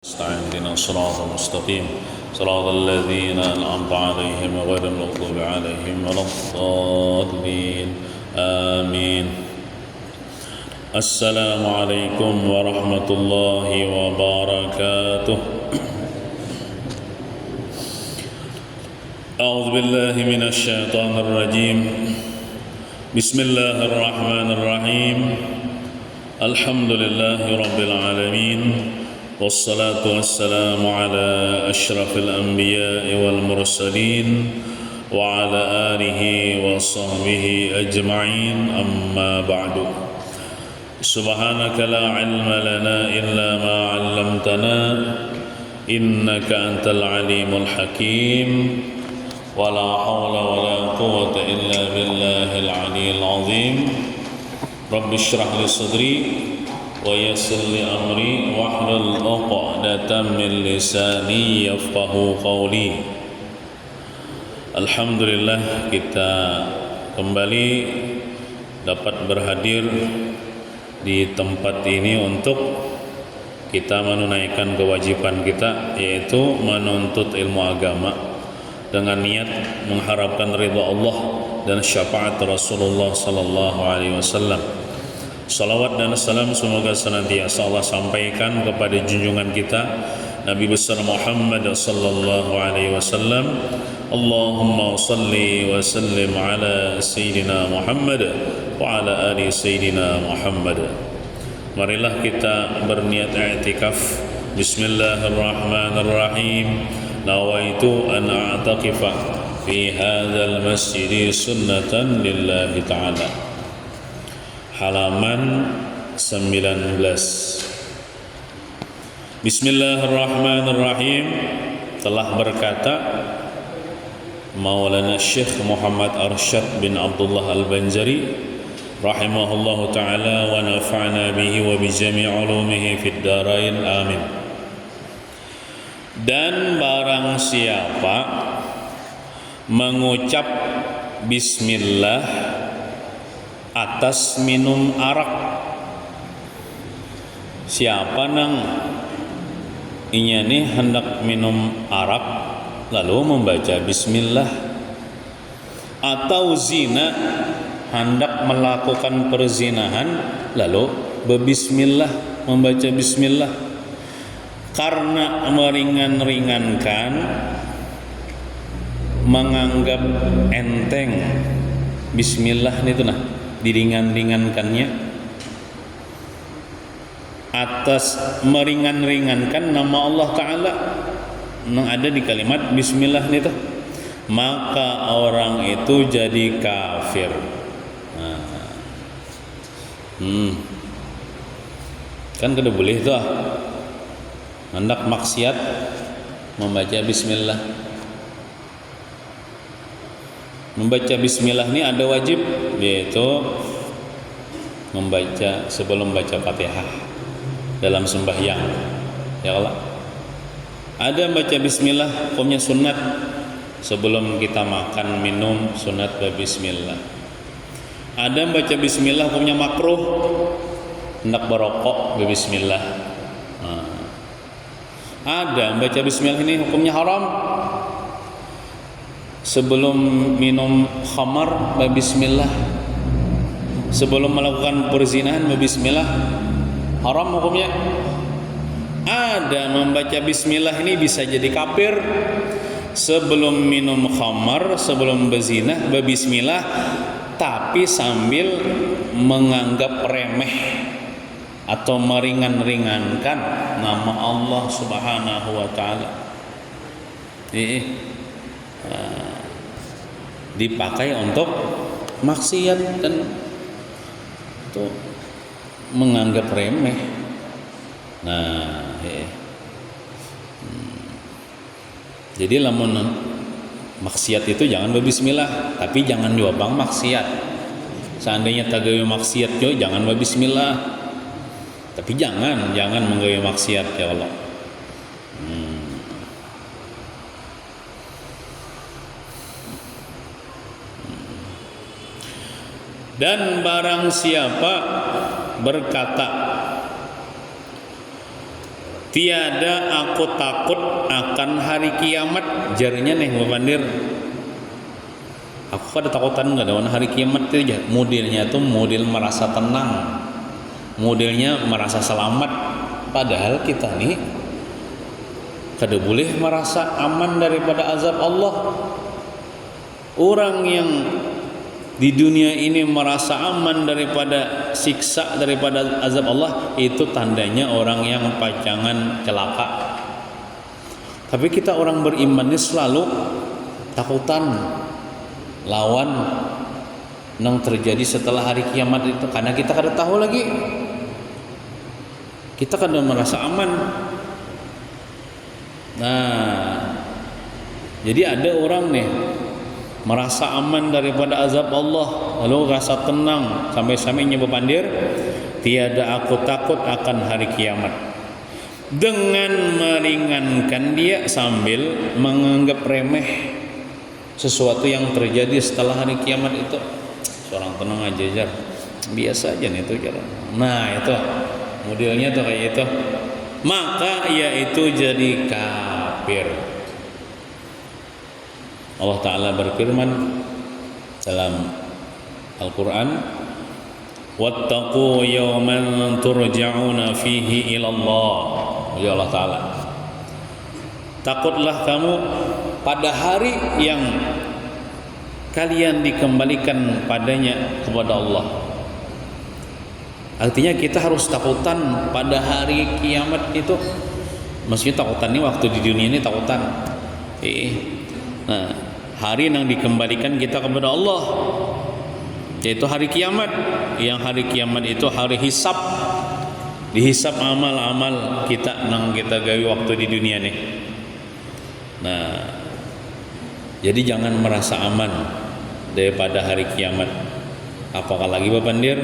اهدنا الصراط المستقيم صراط الذين أنعمت عليهم غير المغضوب عليهم ولا الضالين آمين. السلام عليكم ورحمة الله وبركاته. أعوذ بالله من الشيطان الرجيم. بسم الله الرحمن الرحيم. الحمد لله رب العالمين، والصلاة والسلام على أشرف الأنبياء والمرسلين وعلى آله وصحبه أجمعين، أما بعد. سبحانك لا علم لنا إلا ما علمتنا إنك أنت العليم الحكيم، ولا حول ولا قوة إلا بالله العلي العظيم. رب اشرح لي صدري ويسر لي أمري واحلل عقدة من لساني يفقهوا قولي. Alhamdulillah, kita kembali dapat berhadir di tempat ini untuk kita menunaikan kewajiban kita, yaitu menuntut ilmu agama dengan niat mengharapkan ridha Allah dan syafaat Rasulullah sallallahu alaihi wasallam. Salawat dan salam semoga senantiasa Allah sampaikan kepada junjungan kita Nabi besar Muhammad sallallahu alaihi wasallam. Allahumma salli wa sallim ala sayyidina Muhammad wa ala ali sayyidina Muhammad. Marilah kita berniat i'tikaf. Bismillahirrahmanirrahim. Nawaitu an a'takifa fi hadzal masjid sunnatan lillahi ta'ala. Halaman 19. Bismillahirrahmanirrahim. Telah berkata Maulana Syekh Muhammad Arsyad bin Abdullah Al-Banjari rahimahullahu ta'ala wa nafa'na bihi wa bi jami' ulumihi fid darain amin. Dan barang siapa mengucap bismillah atas minum arak, siapa nang inya nih hendak minum arak lalu membaca bismillah, atau zina, hendak melakukan perzinahan lalu berbismillah, membaca bismillah, karena meringan-ringankan, menganggap enteng bismillah itu nah diringan-ringankannya, atas meringan-ringankan nama Allah Ta'ala yang ada di kalimat bismillah itu, maka orang itu jadi kafir. Kan kada boleh tuh hendak maksiat membaca bismillah. Membaca bismillah ini ada wajib, yaitu membaca sebelum baca Fatihah dalam sembahyang. Ya Allah. Ada baca bismillah hukumnya sunat, sebelum kita makan minum sunat bismillah. Ada baca bismillah hukumnya makruh, hendak berokok bismillah. Ada baca bismillah ini hukumnya haram, sebelum minum khamar bismillah, sebelum melakukan perzinahan bismillah, haram hukumnya. Ada membaca bismillah ini bisa jadi kafir, sebelum minum khamar, sebelum berzina bismillah, tapi sambil menganggap remeh atau meringan-ringankan nama Allah Subhanahu wa ta'ala. Dipakai untuk maksiat dan itu menganggap remeh. Jadi lamun maksiat itu jangan berbismillah, tapi jangan diobang maksiat. Seandainya tagawe maksiat jo jangan berbismillah, tapi jangan menggawe maksiat, ya Allah. Dan barang siapa berkata tiada aku takut akan hari kiamat, jarnya nih Bapandir. Aku ada takutan nggak dengan hari kiamat itu aja. Modelnya tuh model merasa tenang, modelnya merasa selamat. Padahal kita nih kada boleh merasa aman daripada azab Allah. Orang yang di dunia ini merasa aman daripada siksa, daripada azab Allah, itu tandanya orang yang pacangan celaka. Tapi kita orang beriman ini selalu takutan lawan yang terjadi setelah hari kiamat itu, karena kita kada tahu lagi, kita kada merasa aman. Nah, jadi ada orang nih merasa aman daripada azab Allah, lalu rasa tenang sampai-sampainya Bapandir, tiada aku takut akan hari kiamat, dengan meringankan dia sambil menganggap remeh sesuatu yang terjadi setelah hari kiamat itu. Seorang tenang aja jar, biasa aja nih itu jar. Nah itu modelnya tuh kayak itu, maka ia itu jadi kafir. Allah Ta'ala berfirman dalam Al-Quran, wattaqu yawman turja'una fihi ilallah. Ya Allah Ta'ala, takutlah kamu pada hari yang kalian dikembalikan padanya kepada Allah. Artinya kita harus takutan pada hari kiamat itu. Maksudnya takutan ini waktu di dunia ini takutan. Nah, hari yang dikembalikan kita kepada Allah, yaitu hari kiamat. Yang hari kiamat itu hari hisab, dihisab amal-amal kita nang kita gawe waktu di dunia nih. Nah, jadi jangan merasa aman daripada hari kiamat. Apakah lagi Bapandir,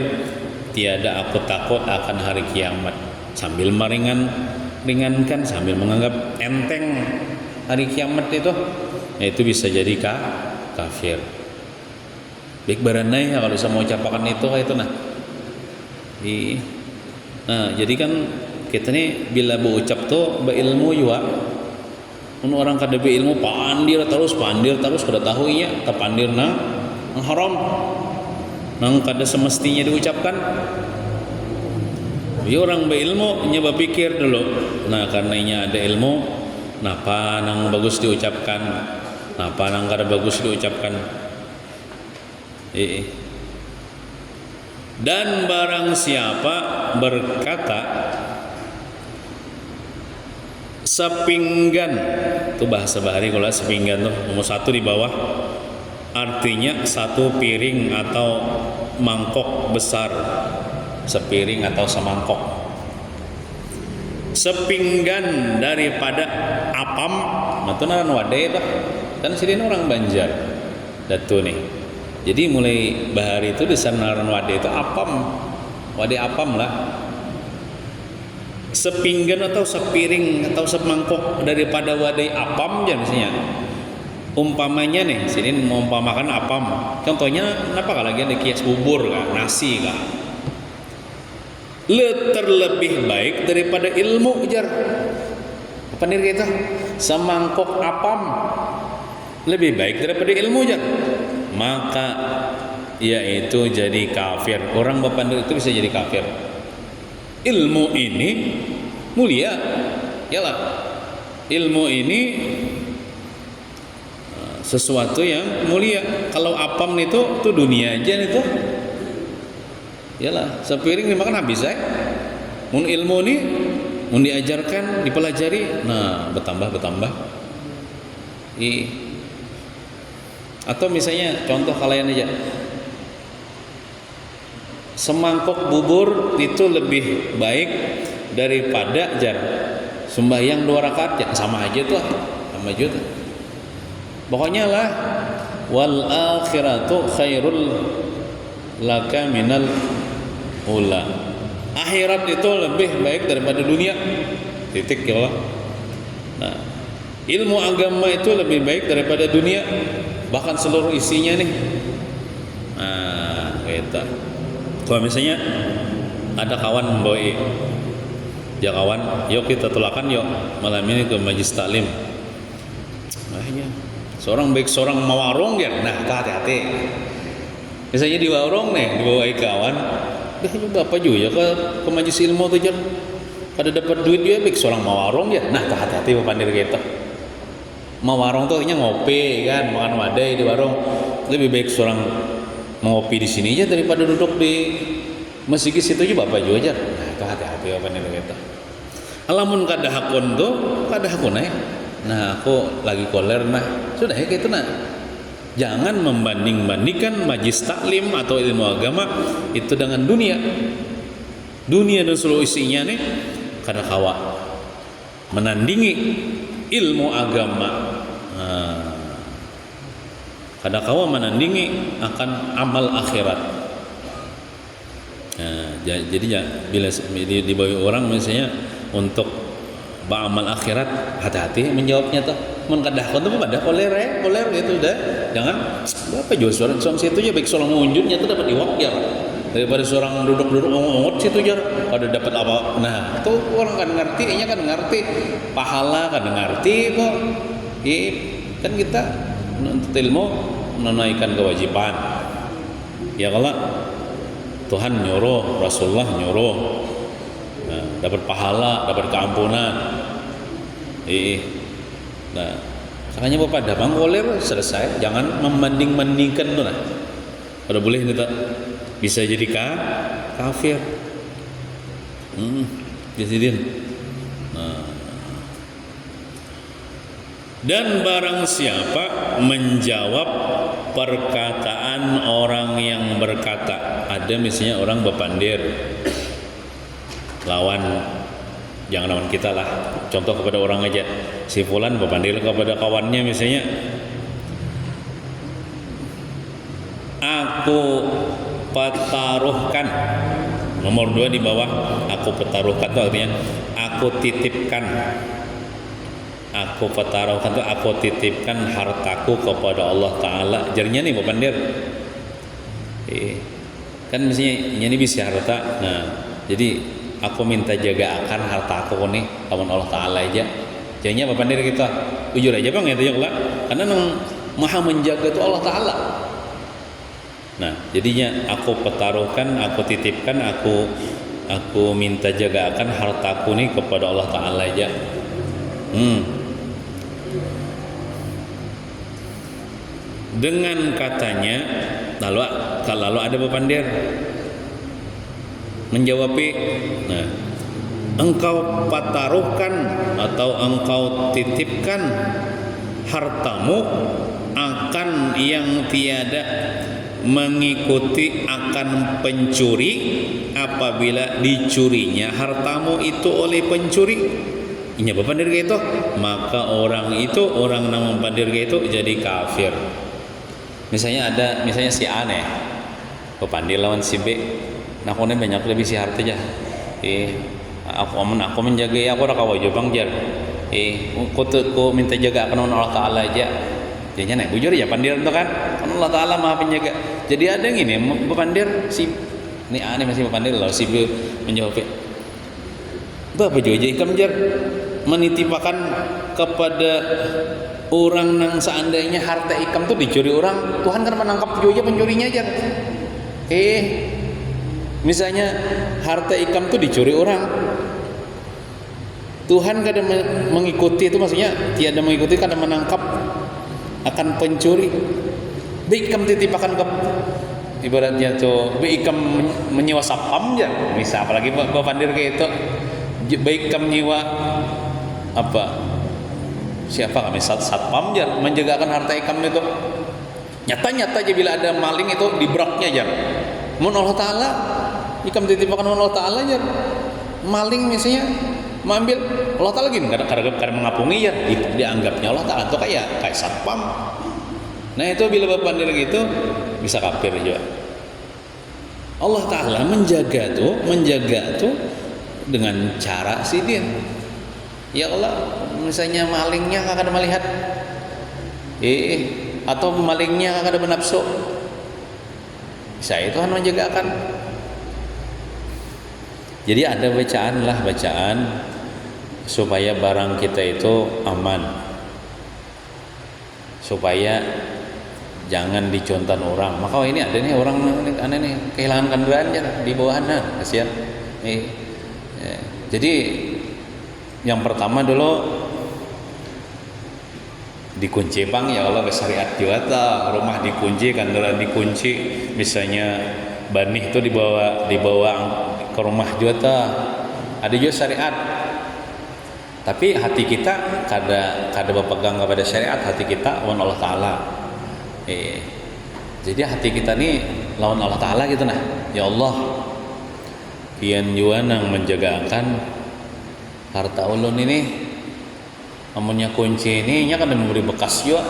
tiada aku takut akan hari kiamat, sambil meringankan, sambil menganggap enteng hari kiamat itu, itu bisa jadi kafir. Baik baranai ya kalau saya mau ucapkan itu kayak itu nah. Nah, jadi kan kita nih bila berucap tuh berilmu juga. Orang kada berilmu pandir terus kada tahu iya tapandir nang haram, nang kada semestinya diucapkan. Jadi orang berilmu nyoba pikir dulu. Nah, karenanya ada ilmu, napa nang bagus diucapkan, napa nang kada bagus diucapkan. Dan barang siapa berkata sepinggan, itu bahasa bahari kalau sepinggan tuh nomor 1 di bawah, artinya satu piring atau mangkok besar, sepiring atau semangkok. Sepinggan daripada apam, itu naran wadai dah. Kan sini orang Banjar, datu nih. Jadi mulai bahari itu di sanaran wadai itu apam, wadai apam lah. Sepinggan atau sepiring atau semangkok daripada wadai apam aja misalnya. Umpamanya nih, sini mau umpamakan apam. Contohnya kenapa kalau lagi ada kias bubur kah, nasi kah? Terlebih baik daripada ilmu jar. Apa nih kita? Semangkok apam lebih baik daripada ilmu jar. Maka yaitu jadi kafir. Orang Bapandir itu bisa jadi kafir. Ilmu ini mulia, yalah. Ilmu ini sesuatu yang mulia. Kalau apam itu tuh dunia aja itu, yalah. Sepiring dimakan habis mun ilmu ini mun diajarkan, dipelajari, nah bertambah. Atau misalnya contoh kalian aja, semangkok bubur itu lebih baik daripada jar sembahyang 2 rakaat ya, sama aja tuh, sama aja tuh. Pokoknya lah, wal akhiratu khairul laka minal ula. Akhirat itu lebih baik daripada dunia. Titik ya Allah. Nah, ilmu agama itu lebih baik daripada dunia, bahkan seluruh isinya nih. Nah, gitu. Kalau misalnya ada kawan membawa, Ya kawan, yuk kita tulakan yuk malam ini ke majlis taklim. Makanya seorang baik seorang mau warung ya, nah hati-hati. Misalnya di warung nih, dibawa kawan, dah coba apa juga ke majlis ilmu tuh jar. Pada dapat duit dia baik seorang mau warung ya, nah hati-hati pandir kita. Mau warung tuh hanya ngopi kan, makan wadai di warung. Lebih baik seorang ngopi di sini aja daripada duduk di masjid situ juga apa juga jar. Nah hati-hati pandir kita. Alamun kada hakun tuh, kada hakun nah aku lagi koler nah sudah ya gitu nah. Jangan membanding-bandingkan majlis taklim atau ilmu agama itu dengan dunia dan seluruh isinya nih kada kawa menandingi ilmu agama, kada kawa menandingi akan amal akhirat. Jadi bila dibawa orang misalnya untuk beramal akhirat, hati-hati menjawabnya tuh. Mun kadah kon tuh pada koler gitu dah. Jangan apa jual suara situ aja baik seorang munjunnya tuh dapat diwakjar daripada seorang duduk-duduk ngongot situ jar pada dapat apa. Nah, tuh orang kan ngerti, nya kan ngerti pahala kan ngerti kok. Kan kita menuntut ilmu menunaikan kewajiban. Ya kalau Tuhan nyuruh, Rasulullah nyuruh, nah, dapat pahala, dapat keampunan. Nah, makanya bapak dah koler selesai, jangan membanding-bandingkan tuh nah. Kalau boleh kita bisa jadi kafir. Jadi nah. Dan barang siapa menjawab perkataan orang yang berkata, ada misalnya orang bepandir lawan, jangan lawan kita lah, contoh kepada orang aja, si fulan bepandir kepada kawannya misalnya, aku petaruhkan, nomor 2 di bawah, aku petaruhkan itu artinya aku titipkan, aku petaruhkan itu aku titipkan hartaku kepada Allah Ta'ala. Jadinya nih bepandir kan misalnya ini bisa harta, nah jadi aku minta jaga akan hartaku nih lawan Allah Ta'ala aja. Jadinya bepandir kita jujur aja bang ya lah, karena yang maha menjaga itu Allah Ta'ala. Nah jadinya aku petaruhkan, aku titipkan, aku minta jaga akan hartaku nih kepada Allah Ta'ala aja. Dengan katanya lalu ada bepandir menjawab, nah engkau pataruhkan atau engkau titipkan hartamu akan yang tiada mengikuti akan pencuri apabila dicurinya hartamu itu oleh pencuri. Ini bepandir gitu, maka orang yang mempandir gitu jadi kafir. Misalnya si A nih bepandir lawan si B, nah aku nih banyak lebih si harta aja. Aku menjaga aku udah kawal jubang jar. Aku minta jaga akan Allah Ta'ala aja. Jadinya nih bujur ya pandir itu kan Allah Ta'ala maha penjaga. Jadi ada yang ini bepandir si ini A nih masih bepandir lalu si B menjawab, Bapak juga ikam jar menitipakan kepada orang yang seandainya harta ikam tuh dicuri orang, Tuhan kan menangkap juga pencurinya aja. Misalnya harta ikam tuh dicuri orang, Tuhan kada mengikuti, itu maksudnya tiada mengikuti, kada menangkap akan pencuri. Ikam titipakan ke ibaratnya tuh ikam menyewa sapam aja, misal apalagi bepandir kayak itu, ikam nyewa apa siapa kami satpam aja menjagakan harta ikam itu. Nyata aja bila ada maling itu dibraknya aja. Mun Allah Ta'ala ikam titipakan Allah Ta'ala aja, maling misalnya mengambil Allah Ta'ala gini kadang mengapungi ya, dianggapnya Allah Ta'ala itu kayak satpam. Nah itu bila bepandir gitu bisa kafir juga. Allah Ta'ala menjaga tuh dengan cara sidin. Ya Allah, misalnya malingnya kakak ada melihat, atau malingnya kakak ada bernafsu, saya Tuhan menjagakan. Jadi ada bacaan supaya barang kita itu aman, supaya jangan dicontan orang. Maka ini ada nih orang aneh nih kehilangan kendaraan di bawahan, kasihan. Jadi yang pertama dulu dikunci bang, ya Allah syariat juga ta, rumah dikunci, kendaraan dikunci, misalnya banih itu dibawa ke rumah juga ta. Ada juga syariat. Tapi hati kita kada berpegang kepada syariat, hati kita lawan Allah Ta'ala. Jadi hati kita nih lawan Allah Ta'ala gitu nah. Ya Allah, pian juga nang menjagakan harta ulun ini, amunnya kunci ini nya kan memberi bekas juga,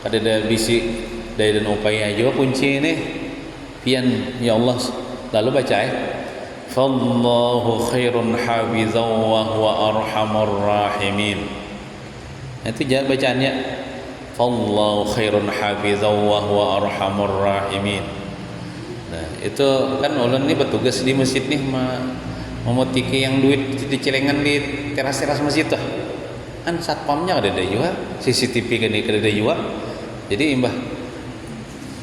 kada ada bisi daya dan upaya juga kunci ini. Pian ya Allah, lalu baca fallahu khairun hafizan wa huwa arhamur rahimin. Itu jangan bacaannya fallahu khairun hafizan wa huwa arhamur rahimin. Nah, itu kan ulun ini bertugas di masjid nih memotiki yang duit di celengan di teras-teras masjid tuh. Kan satpamnya ada juga, CCTV kan ada juga. Jadi imbah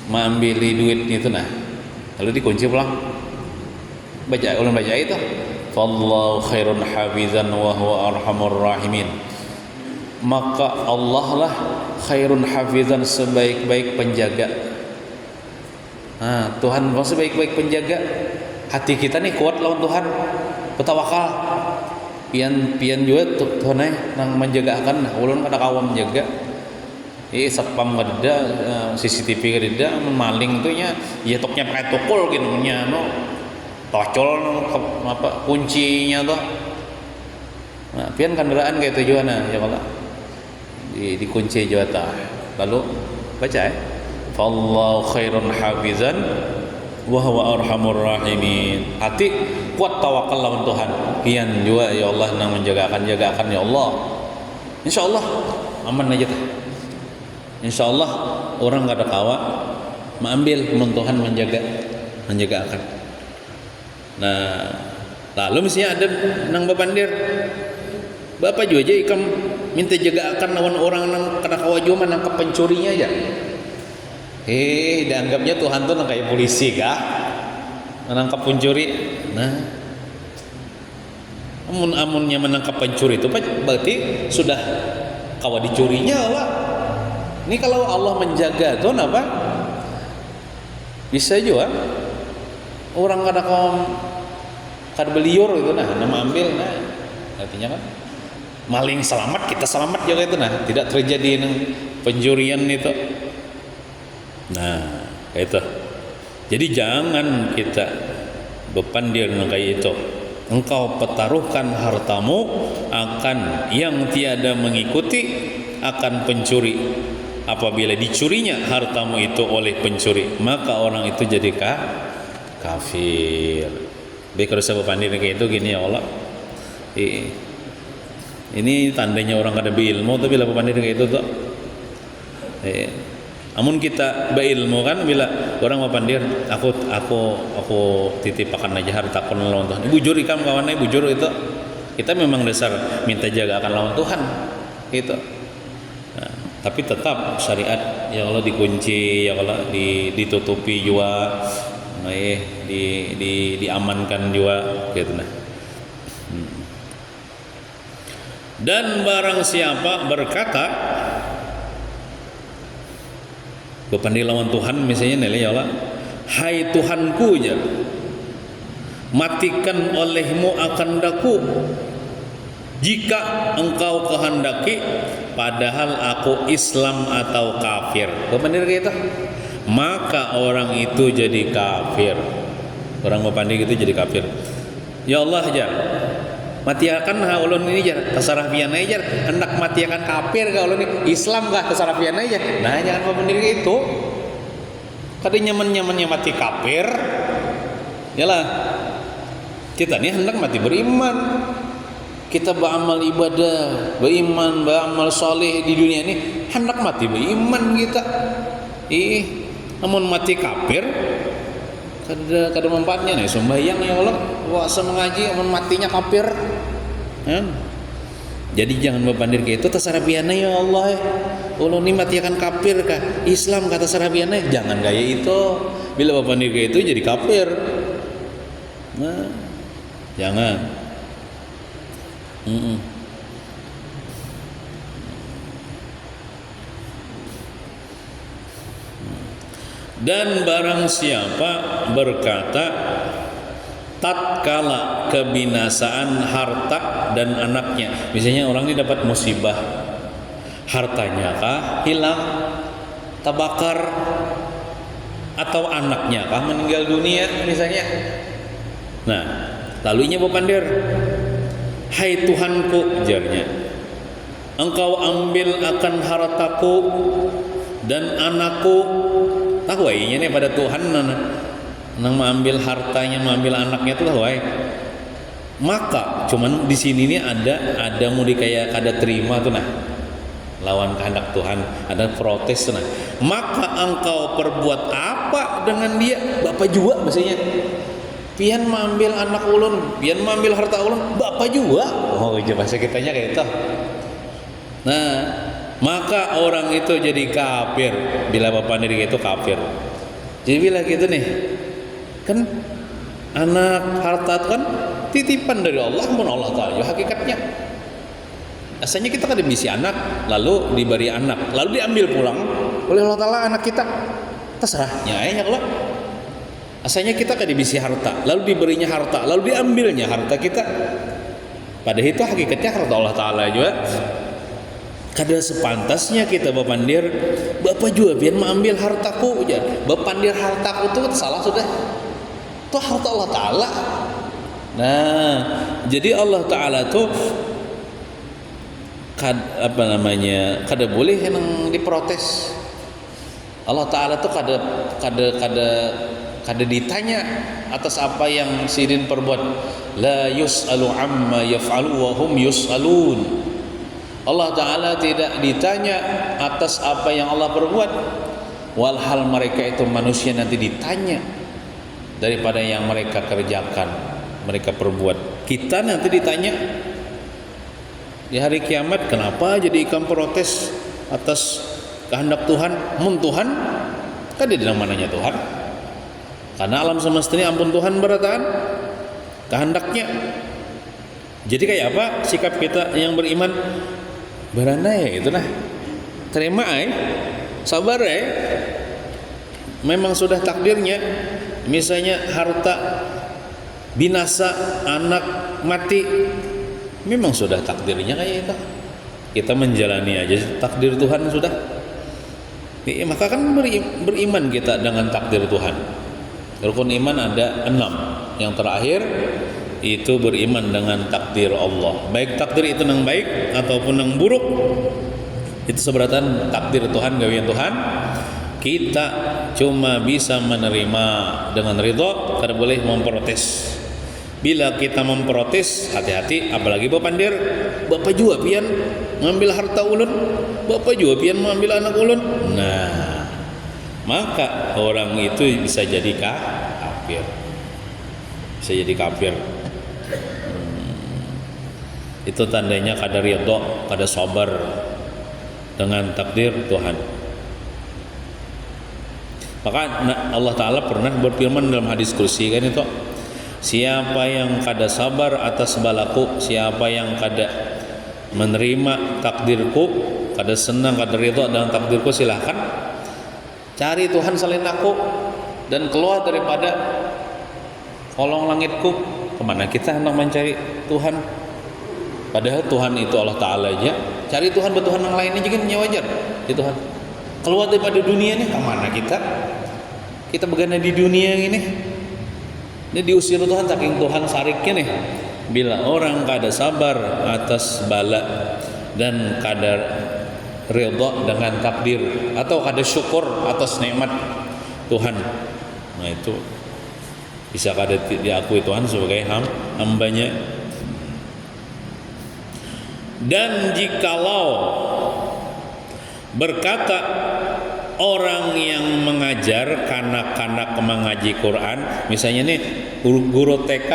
mengambil duit itu nah, lalu dikunci pulang. Ulun baca itu fallahu khairun hafizan wa huwa arhamur rahimin. Maka Allah lah khairun hafizan, sebaik-baik penjaga. Tuhan sebaik-baik penjaga. Hati kita nih kuat lawan Tuhan, bertawakal. Pian juga Tuhan nang menjaga akan. Ulun kada kawam menjaga. Satpam kada, CCTV kada, maling tuh nya ya toknya pakai tukul gitu nya tocol apa kuncinya tuh. Nah, pian kendaraan kayak tujuan ya Allah. Dikunci juga ta. Lalu baca fallahu khairun hafizan wa huwa arhamur rahimin. Hati kuat tawakal lawan Tuhan. Pian juga ya Allah nang menjagakan ya Allah. Insyaallah aman aja tah. Insyaallah orang kada kawa mengambil Tuhan menjaga akan. Nah, lalu misalnya ada nang bapandir, bapak juga aja ikam minta jaga akan lawan orang nang kada kawa juga menangkap pencurinya aja. Dianggapnya Tuhan tuh nang kayak polisi kah? Menangkap pencuri. Nah, amunnya menangkap pencuri itu berarti sudah kawa dicurinya Allah. Ini kalau Allah menjaga tuh apa? Bisa juga orang kada beliur itu nah, nama ambil nah, artinya kan maling selamat, kita selamat juga itu nah, tidak terjadi pencurian itu. Nah, itu. Jadi jangan kita bepandir kayak itu. Engkau pertaruhkan hartamu akan yang tiada mengikuti akan pencuri. Apabila dicurinya hartamu itu oleh pencuri, maka orang itu jadi kafir. Baik, kalau saya berpandir kayak itu gini ya Allah. Ini tandanya orang kada berilmu tapi bila berpandir kayak itu tuh. Amun kita berilmu kan bila orang berpandir, aku titip akan aja harta kon lawan Tuhan. Bujur ikam kawannya bujur itu. Kita memang dasar minta jaga akan lawan Tuhan. Gitu. Nah, tapi tetap syariat ya Allah dikunci, ya Allah ditutupi juga. Diamankan juga gitu nah. Dan barang siapa berkata berpandai lawan Tuhan misalnya nilai ya Allah, hai Tuhanku ya, matikan olehmu akan daku jika engkau kehendaki, padahal aku Islam atau kafir. Berpandai kayak itu, maka orang itu jadi kafir. Orang berpandai gitu jadi kafir. Ya Allah aja matiakan ulun ini jar terserah pian aja, hendak matiakan kafir ka ulun ini Islam kah terserah pian aja. Nah jangan berpandai gitu. Kadang nyaman-nyamannya mati kafir. Yalah kita nih hendak mati beriman. Kita beramal ibadah, beriman, beramal soleh di dunia ini hendak mati beriman kita. Namun mati kafir kada manfaatnya nih sembahyang ya Allah, puasa mengaji amun matinya kafir. Jadi jangan berpandir kayak itu tasarabiana ya Allah. Ulun ni mati akan kafir kah? Islam kata sarabiana, jangan gaya itu. Bila berpandir kayak itu jadi kafir. Nah, jangan. Dan barang siapa berkata tatkala kebinasaan harta dan anaknya, misalnya orang ini dapat musibah, hartanya kah hilang, terbakar, atau anaknya kah meninggal dunia misalnya. Nah, lalu inya berpandir, hai Tuhanku, jarnya, engkau ambil akan hartaku dan anakku. Tahu inya nih pada Tuhan nang mengambil hartanya, mengambil anaknya tuh tahu. Maka cuman di sini nih ada mau kayak kada terima tuh nah, lawan kehendak Tuhan, ada protes tuh nah. Maka engkau perbuat apa dengan dia? Bapak juga maksudnya. Pian mengambil anak ulun, pian mengambil harta ulun, bapak juga. Oh, iya bahasa kitanya kayak itu. Nah, maka orang itu jadi kafir bila bapak diri itu kafir. Jadi bila gitu nih, kan anak harta itu kan titipan dari Allah, mun Allah Ta'ala hakikatnya. Asalnya kita kan dibisi anak, lalu diberi anak, lalu diambil pulang oleh Allah Ta'ala anak kita. Terserahnya ya Allah. Asalnya kita kan dibisi harta, lalu diberinya harta, lalu diambilnya harta kita. Padahal itu hakikatnya harta Allah Ta'ala juga. Kada sepantasnya kita berpandir, bapak juga biar mengambil hartaku aja. Berpandir hartaku itu salah sudah. Itu harta Allah Ta'ala. Nah, jadi Allah Ta'ala tuh kada boleh yang diprotes. Allah Ta'ala tuh kada ditanya atas apa yang sirin perbuat. La yus'alu amma yaf'alu wa hum yus'alun. Allah Ta'ala tidak ditanya atas apa yang Allah perbuat, walhal mereka itu manusia nanti ditanya daripada yang mereka kerjakan, mereka perbuat. Kita nanti ditanya di hari kiamat, kenapa jadi ikan protes atas kehendak Tuhan? Mun Tuhan kan dia dalam mananya Tuhan, karena alam semesta ini ampun Tuhan berataan kehendaknya. Jadi kayak apa sikap kita yang beriman? Barana ya itu nah, terima sabar memang sudah takdirnya. Misalnya harta binasa, anak mati, memang sudah takdirnya kayak itu. Kita menjalani aja takdir Tuhan sudah. Maka kan beriman kita dengan takdir Tuhan. Rukun iman ada 6. Yang terakhir itu beriman dengan takdir Allah, baik takdir itu yang baik ataupun yang buruk, itu seberatan takdir Tuhan, gawian Tuhan. Kita cuma bisa menerima dengan ridho, kada boleh memprotes. Bila kita memprotes, hati-hati, apalagi berpandir, bapak juga pian mengambil harta ulun, bapak juga pian mengambil anak ulun. Nah, maka orang itu bisa jadi kafir, bisa jadi kafir. Itu tandanya kada ridho, kada sabar dengan takdir Tuhan. Maka Allah Ta'ala pernah berfirman dalam hadis kursi kan itu, siapa yang kada sabar atas balaku, siapa yang kada menerima takdirku, kada senang, kada ridho dengan takdirku, silahkan cari Tuhan selain aku dan keluar daripada kolong langitku. Kemana kita hendak mencari Tuhan? Padahal Tuhan itu Allah Ta'ala aja. Cari Tuhan bertuhan yang lainnya juga wajar di Tuhan. Keluar daripada dunia ini, kemana kita? Kita begana di dunia ini. Ini diusir Tuhan, saking Tuhan sariknya nih. Bila orang kada sabar atas bala dan kada ridha dengan takdir, atau kada syukur atas nikmat Tuhan, nah itu bisa kada diakui Tuhan sebagai hambanya. Dan jikalau berkata orang yang mengajar kanak-kanak mengaji Quran, misalnya nih guru TK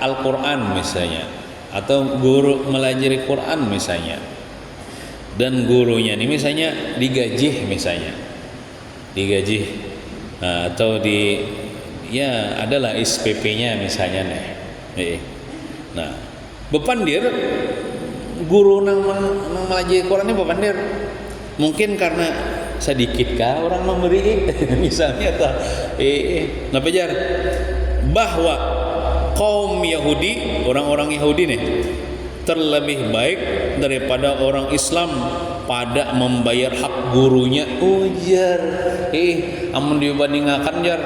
Al-Quran misalnya, atau guru melajari Quran misalnya, dan gurunya nih misalnya digaji misalnya, atau ya adalah SPP-nya misalnya nih. Nah, bepandir guru nang melajari Quran ini bepandir. Mungkin karena sedikit kah orang memberi misalnya atau nah pajar bahwa kaum Yahudi, orang-orang Yahudi nih terlebih baik daripada orang Islam pada membayar hak gurunya. Ujar amun dibandingkan jar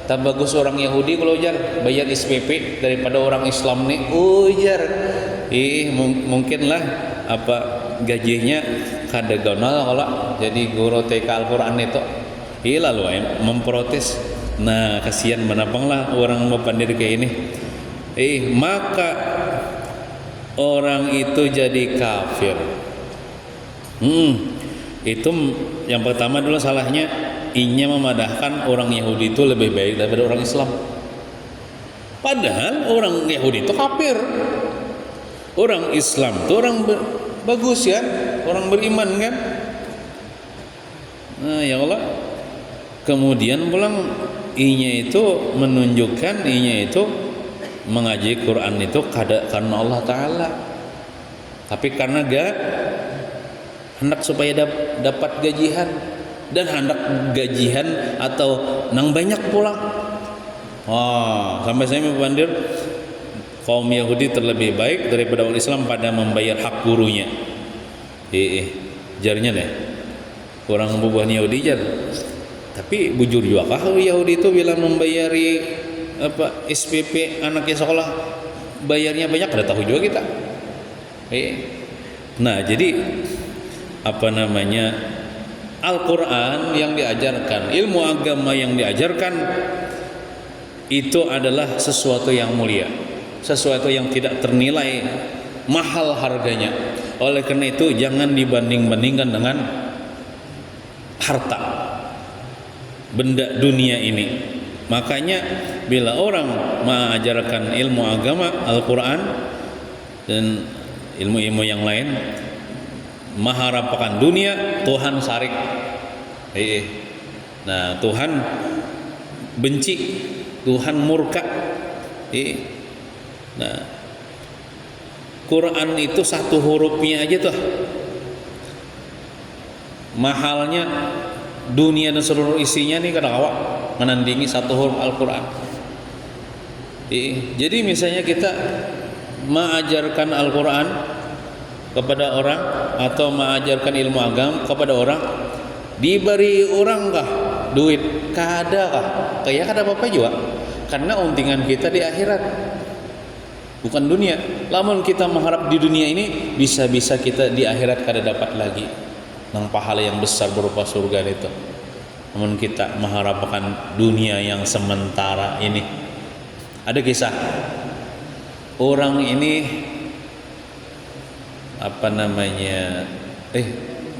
tak bagus orang Yahudi kalau jar bayar SPP daripada orang Islam nih. Ujar mungkinlah apa gajinya kada gonal kalau jadi guru TK Al-Quran itu. Lalu memprotes. Nah, kasihan menapanglah orang mau pandir kayak ini. Maka orang itu jadi kafir. Itu yang pertama dulu salahnya, inya memadahkan orang Yahudi itu lebih baik daripada orang Islam. Padahal orang Yahudi itu kafir. Orang Islam itu orang bagus ya, orang beriman kan. Nah, ya Allah. Kemudian pulang inya itu menunjukkan inya itu mengaji Quran itu karena Allah Ta'ala, tapi karena hendak supaya dapat gajian, dan hendak gajian atau nang banyak pulang. Sampai saya membandir kaum Yahudi terlebih baik daripada orang Islam pada membayar hak gurunya. Jarnya deh orang bubuhan Yahudi jar. Tapi bujur juga kah Yahudi itu bilang membayari SPP anaknya sekolah bayarnya banyak, ada tahu juga kita. Nah, jadi Al-Quran yang diajarkan, ilmu agama yang diajarkan itu adalah sesuatu yang mulia, sesuatu yang tidak ternilai, mahal harganya. Oleh karena itu jangan dibanding-bandingkan dengan harta, benda dunia ini. Makanya bila orang mengajarkan ilmu agama Al-Quran dan ilmu-ilmu yang lain mengharapkan dunia, Tuhan sarik. Nah, Tuhan benci, Tuhan murka. Nah, Quran itu satu hurufnya aja tuh mahalnya dunia dan seluruh isinya nih kadang awak menandingi satu huruf Al-Quran. Jadi misalnya kita mengajarkan Al-Quran kepada orang atau mengajarkan ilmu agama kepada orang, diberi orang kah duit? Kada kah? Kayak kada apa-apa juga, karena untingan kita di akhirat bukan dunia. Lamun kita mengharap di dunia ini, bisa-bisa kita di akhirat kada dapat lagi nang pahala yang besar berupa surga itu. Namun kita mengharapkan dunia yang sementara ini. Ada kisah orang ini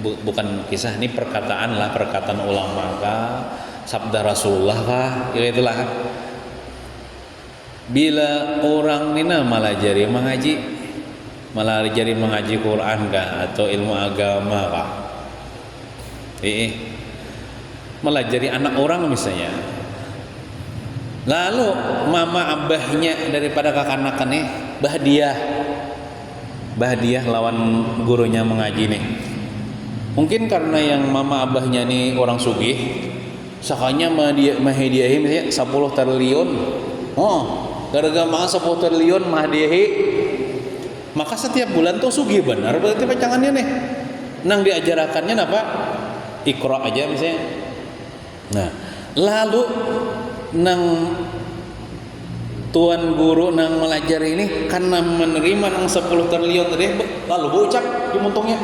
bukan kisah, ini perkataan ulama kah, sabda Rasulullah kah, itulah. Bila orang ini malajari mengaji Quran kah atau ilmu agama kah, melajari anak orang misalnya, lalu mama abahnya daripada kakanakannya bahdiah lawan gurunya mengaji nih. Mungkin karena yang mama abahnya nih orang sugih, sakanya mahdiahi misalnya 10 triliun. Gara-gara mah 10 triliun mahdiahi, maka setiap bulan tuh sugih benar berarti pacangannya nih. Nang diajarakannya apa? Iqra aja misalnya. Nah, lalu nang tuan guru nang melajari ini karena menerima nang 10 triliun tadi, lalu bocak di montongnya.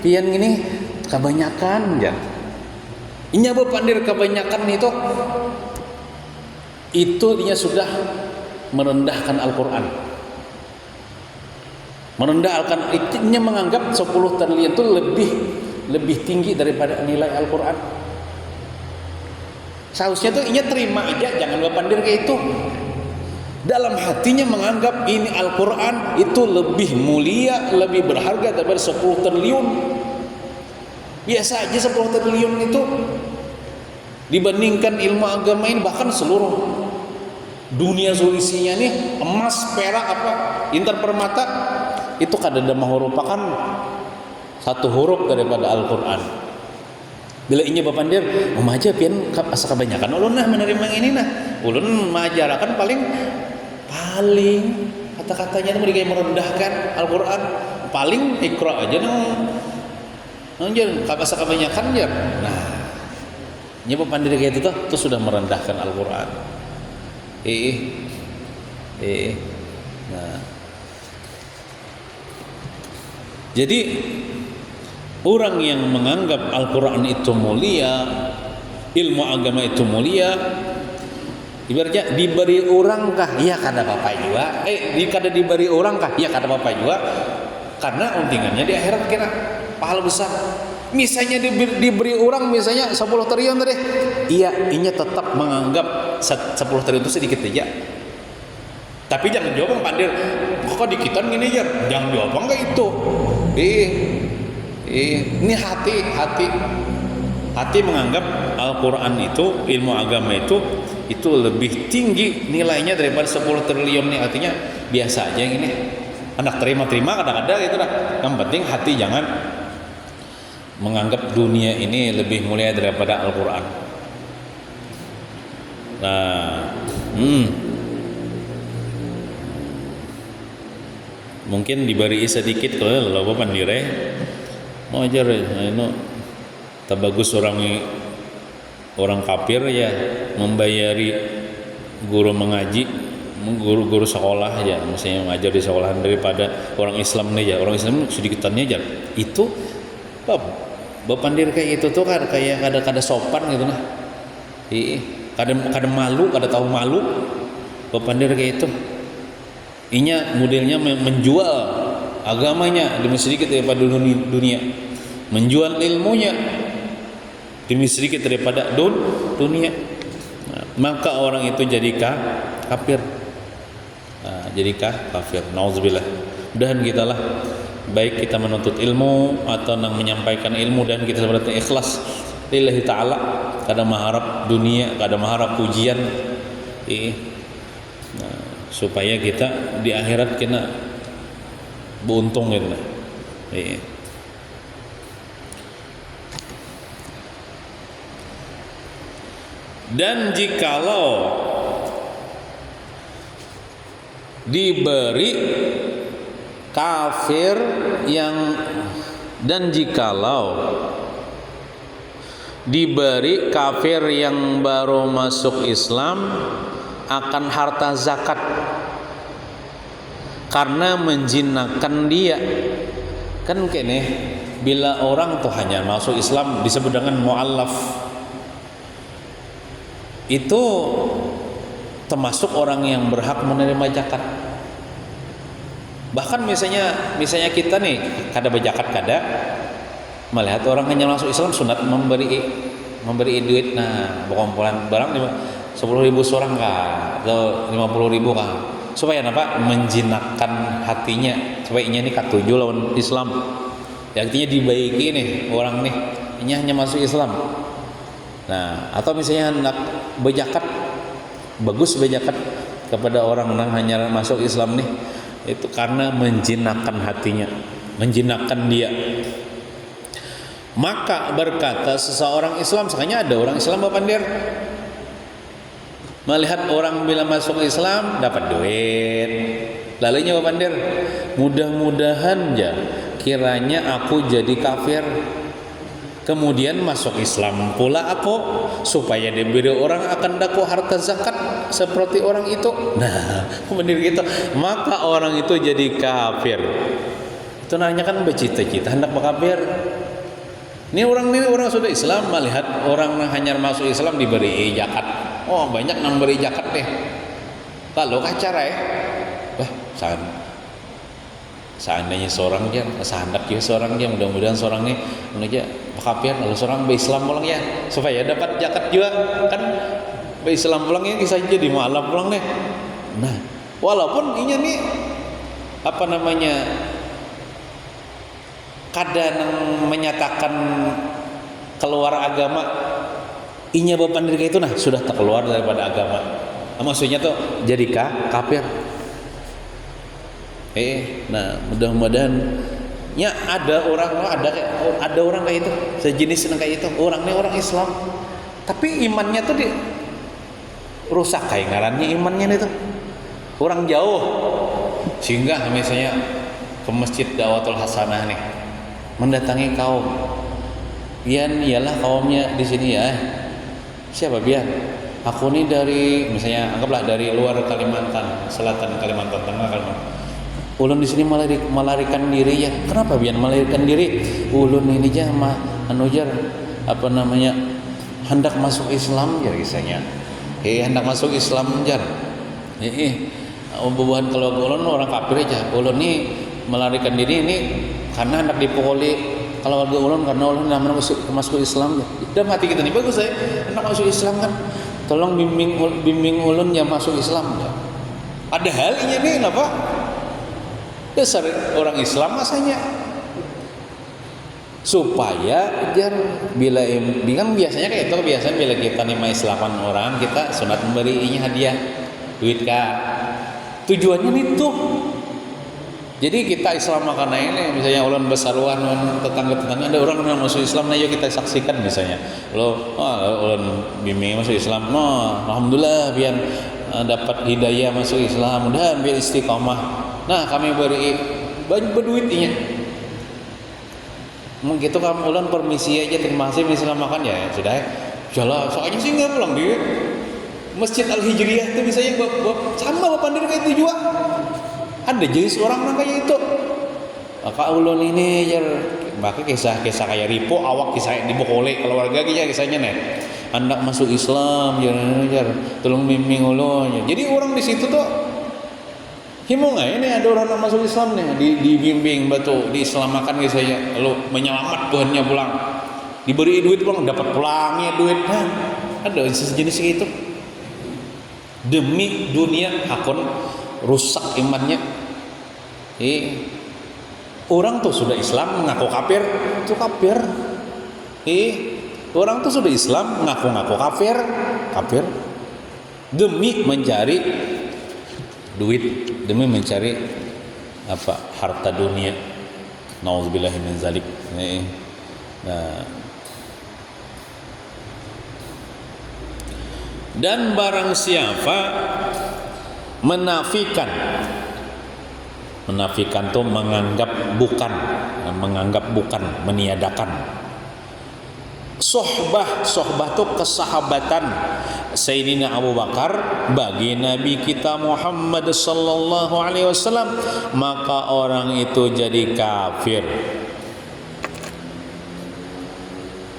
Pian gini kebanyakan ya. Inya bepandir kebanyakan itu dia sudah merendahkan Al-Quran. Merendahkan, inya menganggap 10 triliun itu lebih lebih tinggi daripada nilai Al-Quran. Seharusnya tuh inya terima aja, jangan bapandir kayak itu. Dalam hatinya menganggap ini Al-Quran itu lebih mulia, lebih berharga daripada 10 triliun. Biasa aja 10 triliun itu dibandingkan ilmu agama ini, bahkan seluruh dunia selisihnya nih, emas, perak, apa, intan, permata, itu kadang merupakan satu huruf daripada Al-Quran. Bila inya bapandir memaja pian asa kebanyakan ulun nah menerima ini nah, ulun majarakan paling kata-katanya itu kayak merendahkan Al-Quran, paling ikra aja anjir asa kebanyakan ya. Nah, nya bapandir kayak itu tuh sudah merendahkan Al-Quran. Nah, jadi orang yang menganggap Al-Quran itu mulia, ilmu agama itu mulia, ibaratnya diberi orang kah? Ya kada apa-apa juga. Kada diberi orang kah? Ya kada apa-apa juga. Karena untingannya di akhirat kena pahala besar. Misalnya diberi orang misalnya 10 triliun tadi, iya, inya tetap menganggap 10 triliun itu sedikit aja. Tapi jangan jawab pandir, kok dikitan gini ya? Jangan jawab enggak itu. Ini hati menganggap Al-Quran itu, ilmu agama itu lebih tinggi nilainya daripada 10 triliun nih. Artinya biasa aja yang ini. Anak terima kadang-kadang gitu dah. Yang penting hati jangan menganggap dunia ini lebih mulia daripada Al-Quran. Nah, mungkin diberi sedikit kalau lo pandire mau ajar itu tak bagus orang kafir ya membayari guru mengaji, guru sekolah ya, misalnya mengajar di sekolahan daripada orang Islam nih ya, orang Islam sedikitannya aja itu bapandir kayak itu tuh kan kayak kada sopan gitu nah. Kada malu, kada tahu malu bapandir kayak itu. Inya modelnya menjual agamanya demi sedikit daripada dunia, menjual ilmunya demi sedikit daripada dunia. Nah, maka orang itu jadi kafir. Jadi kafir. Nauzubillah. Mudahan kita lah, baik kita menuntut ilmu atau menyampaikan ilmu, dan kita sebenarnya ikhlas lillahi ta'ala, kada mengharap dunia, kada mengharap pujian, supaya kita di akhirat kena beruntung gitu. Dan jikalau diberi kafir diberi kafir yang baru masuk Islam akan harta zakat karena menjinakkan dia. Kan kene bila orang tuh hanya masuk Islam disebut dengan mu'allaf, itu termasuk orang yang berhak menerima zakat. Bahkan misalnya kita nih kada berzakat, kada melihat orang hanya masuk Islam sunat memberi duit, nah berkumpulan barang 10.000 seorang kah atau 50.000 kah, supaya apa? Menjinakkan hatinya supaya ini katuju lawan Islam. Ya, artinya dibaiki nih orang nih, ini hanya masuk Islam. Nah, atau misalnya hendak berzakat, bagus berzakat kepada orang yang hanya masuk Islam nih, itu karena menjinakkan hatinya, menjinakkan dia. Maka berkata seseorang Islam, sekanya ada orang Islam bapandir melihat orang bila masuk Islam dapat duit, lalu nya bapandir, mudah-mudahan ya kiranya aku jadi kafir kemudian masuk Islam pula aku, supaya diberi orang akan daku harta zakat seperti orang itu. Nah, benar gitu. Maka orang itu jadi kafir. Itu namanya kan bercita-cita hendak berkafir. Ini orang sudah Islam melihat orang hanya masuk Islam diberi zakat. Oh, banyak yang beri zakat deh. Lalu cara ya? Wah, seandainya seorang dia sehandak ya seorang dia mudah-mudahan seorang ini menuju kafir lalu seorang berislam pulang ya supaya dapat zakat juga kan berislam pulang ya kisah jadi malam pulang deh. Nah walaupun ini nih apa namanya kadang menyatakan keluar agama inya bapak diri itu nah sudah tak keluar daripada agama. Maksudnya tuh jadi kafir. Nah mudah-mudahan ya ada orang kayak itu sejenis kayak itu orangnya orang Islam tapi imannya tuh rusak kayak ngarannya imannya itu orang jauh sehingga misalnya ke masjid Da'watul Hasanah nih mendatangi kaum iyalah kaumnya di sini ya siapa biar aku nih dari misalnya anggaplah dari luar Kalimantan Selatan Kalimantan Tengah ulun di sini melarikan diri ya. Kenapa biar melarikan diri? Ulun ini aja jar apa namanya hendak masuk Islam jar kisahnya. Hendak masuk Islam jar. Bubuhan kalau ulun orang kafir aja. Ulun ini melarikan diri ini karena hendak dipukuli kalau warga ulun karena ulun namanya masuk Islam ya. Udah mati kita nih bagus saya hendak masuk Islam kan. Tolong bimbing ulun yang masuk Islam ya. Ada hal ini nih kenapa? Dasar orang Islam masanya supaya jar bila kan biasanya kayak itu kebiasaan bila kita nima Islaman orang kita sunat memberinya hadiah duit kah tujuannya itu jadi kita Islam karena ini misalnya ulun besaruan tetangga ada orang yang masuk Islam nah yuk kita saksikan misalnya ulun bimbing masuk Islam alhamdulillah biar dapat hidayah masuk Islam dan biar istiqamah. Nah kami beri berduitnya mungkin itu kamu ulan permisi aja terima kasih misalnya makan ya sudah jalan soalnya sih nggak pulang di Masjid Al-Hijriyah itu misalnya sama bapak diri kayak itu juga ada jenis orang kayak itu maka ulun ini jar maka kisah kayak Ripo awak kisah dibokole keluarga kisahnya nih hendak masuk Islam jar tolong bimbing ulun jadi orang di situ tuh himung ini ada orang yang masuk Islam nih dibimbing batu diislamakan gitu saya lalu menyelamat Tuhannya pulang diberi duit pulang dapat pulangnya duit ada sejenis itu demi dunia akun rusak imannya orang tuh sudah Islam mengaku kafir itu kafir orang tuh sudah Islam mengaku kafir demi mencari duit demi mencari apa harta dunia nauzubillahi min zalik dan barang siapa menafikan tuh menganggap bukan meniadakan sohbah tuh kesahabatan Sayyidina Abu Bakar bagi Nabi kita Muhammad sallallahu alaihi wasallam maka orang itu jadi kafir.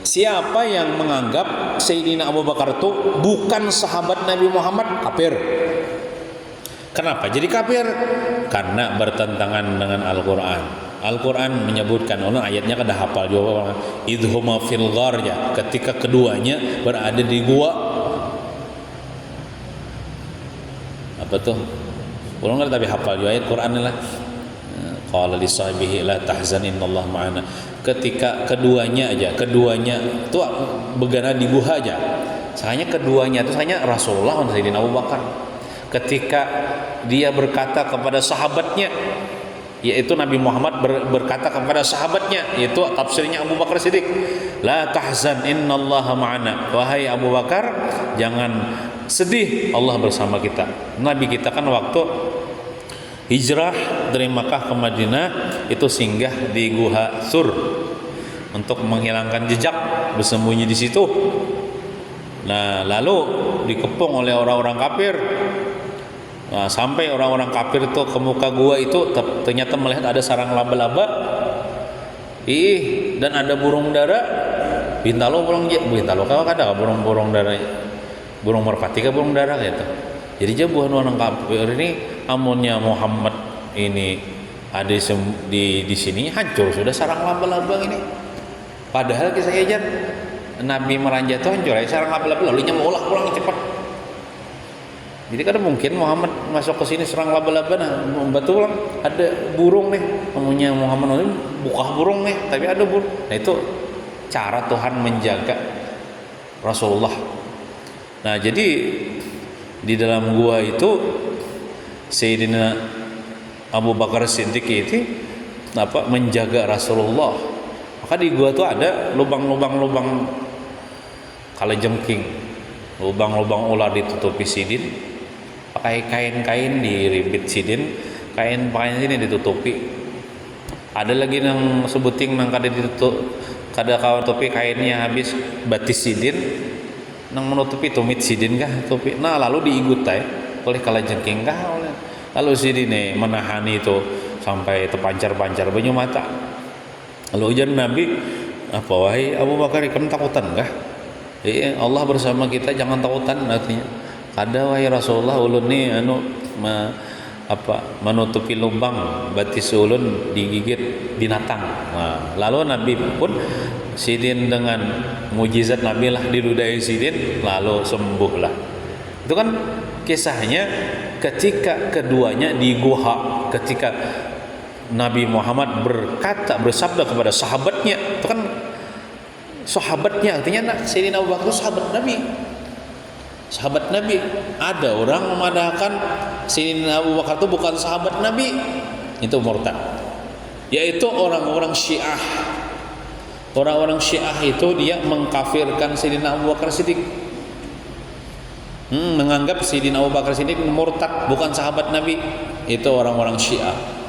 Siapa yang menganggap Sayyidina Abu Bakar itu bukan sahabat Nabi Muhammad kafir. Kenapa jadi kafir? Karena bertentangan dengan Al-Qur'an. Al-Quran menyebutkan ayatnya kada hafal juga idhuma fil ghar ya ketika keduanya berada di gua apa tuh ulang kan tapi hafal juga ayat Quran lah qala li sahibihi la tahzan innallaha ma'ana ketika keduanya itu begana di gua aja hanya keduanya itu hanya Rasulullah dan Sayyidina Abu Bakar ketika dia berkata kepada sahabatnya yaitu Nabi Muhammad berkata kepada sahabatnya yaitu tafsirnya Abu Bakar Siddiq la tahzan innallaha ma'ana wahai Abu Bakar jangan sedih Allah bersama kita. Nabi kita kan waktu hijrah dari Makkah ke Madinah itu singgah di Gua Sur untuk menghilangkan jejak bersembunyi di situ. Nah lalu dikepung oleh orang-orang kafir. Nah, sampai orang-orang kafir itu ke muka gua itu ternyata melihat ada sarang laba-laba dan ada burung dara bintalo kalau ada burung dara burung merpati ke burung dara gitu jadi jabuhan orang kafir ini amunnya Muhammad ini ada di sini hancur sudah sarang laba-laba ini. Padahal kisah aja Nabi meranjat itu hancur ya sarang laba-laba, lalu mau ulah pulang cepat. Jadi kan mungkin Muhammad masuk ke sini serang laba-laba, nah betul ada burung nih, namanya Muhammad ini buka burung nih, tapi ada burung. Nah itu cara Tuhan menjaga Rasulullah. Nah jadi di dalam gua itu Sayyidina Abu Bakar Siddiq itu menjaga Rasulullah. Maka di gua tuh ada lubang-lubang kalajengking, lubang-lubang ular ditutupi sidin, pakai kain-kain diribit sidin, kain ini ditutupi. Ada lagi yang sebuting nang kada ditutup, kada kawan tutupi kainnya habis batis sidin, nang menutupi tumit sidin kah tutupi. Nah lalu diigutai oleh kalajengking kah oleh. Lalu sidin menahani itu sampai terpancar-pancar banyu mata. Lalu ujar Nabi, apa wahai Abu Bakar, kamu takutan kah? Allah bersama kita, jangan takutan artinya. Ada wahai Rasulullah ulun ni menutupi lubang batis ulun digigit binatang. Nah, lalu Nabi pun sidin dengan mujizat Nabi lah diludahi sidin lalu sembuhlah. Itu kan kisahnya ketika keduanya di guha, ketika Nabi Muhammad bersabda kepada sahabatnya, itu kan sahabatnya artinya Sayyidina Abu Bakar itu sahabat Nabi. Ada orang memadahkan Sayyidina Abu Bakar itu bukan sahabat Nabi, itu murtad, yaitu orang-orang Syiah. Orang-orang Syiah itu dia mengkafirkan Sayyidina Abu Bakar Siddiq, menganggap Sayyidina Abu Bakar Siddiq murtad, bukan sahabat Nabi. Itu orang-orang Syiah.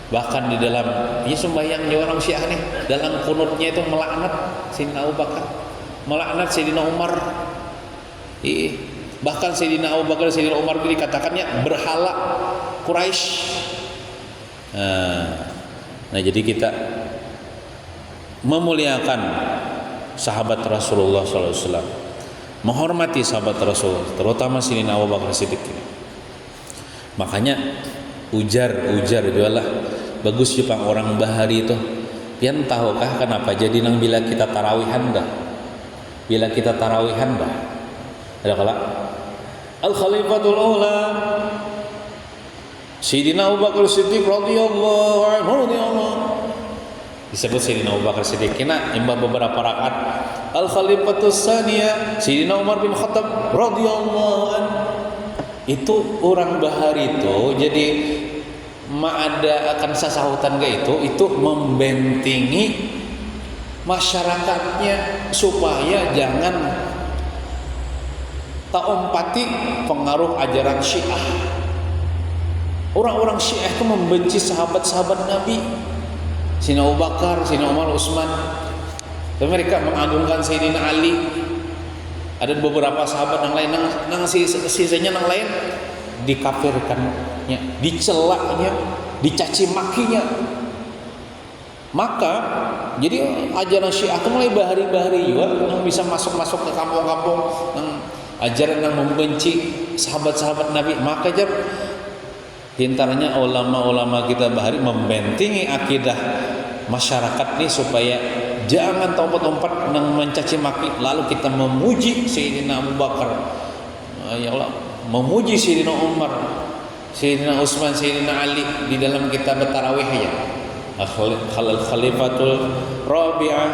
Bahkan di dalam sembahyangnya orang Syiah nih, dalam kunutnya itu melaknat Sayyidina Abu Bakar, melaknat Sayyidina Umar. Bahkan Sayyidina Abu Bakar, Sayyidina Umar itu dikatakannya berhala Quraisy. Nah jadi kita memuliakan sahabat Rasulullah SAW, menghormati sahabat Rasul, terutama Sayyidina Abu Bakar Siddiq ini. Makanya ujar jualah bagus Jepang orang bahari itu. Pian tahukah kenapa jadi nang bila kita tarawihan dah? Bila kita tarawihan dah, ada kala Al Khalifatul Ula Sayyidina Abu Bakar Siddiq radhiyallahu anhu disebut Sayyidina Abu Bakar Siddiq kena imam beberapa rakaat. Al Khalifatus Saniyah Sayyidina Umar bin Khattab radhiyallahu anhu. Itu orang bahari itu jadi ada akan sasahutan itu membentengi masyarakatnya supaya jangan taompati pengaruh ajaran Syiah. Orang-orang Syiah itu membenci sahabat-sahabat Nabi, Sayyidina Abu Bakar, Sayyidina Umar, Utsman. Dan mereka mengagungkan Sayyidina Ali. Ada beberapa sahabat yang lain, sisanya yang lain dikafirkannya, dicelaknya, dicaci makinya. Maka jadi ajaran Syiah itu mulai bahari-bahari juga yang bisa masuk-masuk ke kampung-kampung yang ajaran yang membenci sahabat-sahabat Nabi. Maka diantaranya ulama-ulama kita bahari membentengi akidah masyarakat ini supaya jangan tompat-tompat yang mencaci maki. Lalu kita memuji Sayyidina Abu Bakar, ya Allah, memuji Sayyidina Umar, Sayyidina Utsman, Sayyidina Ali di dalam kitab tarawih ya. Khalifatul Rabi'ah